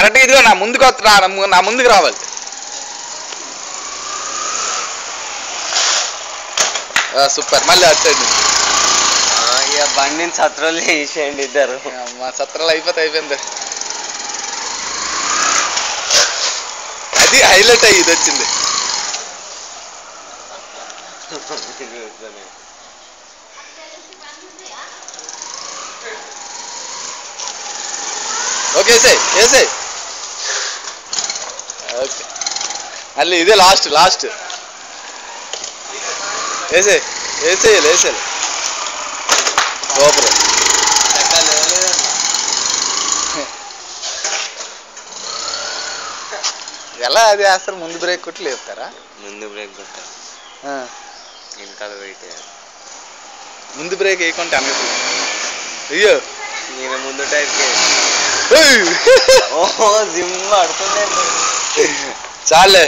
కరెక్ట్గా ఇదిగో నా ముందుకు నా ముందుకు రావాలి. సూపర్. మళ్ళీ అటు సైడ్ నుంచి ఇక బండిని సత్రాలు వేసేయండి ఇద్దరు. మా సత్రాలు అయిపోయింది. అది హైలైట్ అయ్యి ఇది వచ్చింది. ఓకే వేసే ఓకే. మళ్ళీ ఇదే లాస్ట్ వేసేయాలి. సూపర్. ఎలా అది వేస్తారు? ముందు బ్రేక్ కొట్టి లేపుతారా? ముందు బ్రేక్ కొట్టారు, వెనకాల వెయిట్ అయ్యారు. ముందు బ్రేక్ వేయకుంటే అన్నది. అయ్యో నేను ముందు టైర్కి ఓహో జిమ్ పడుతుంది. చాలే.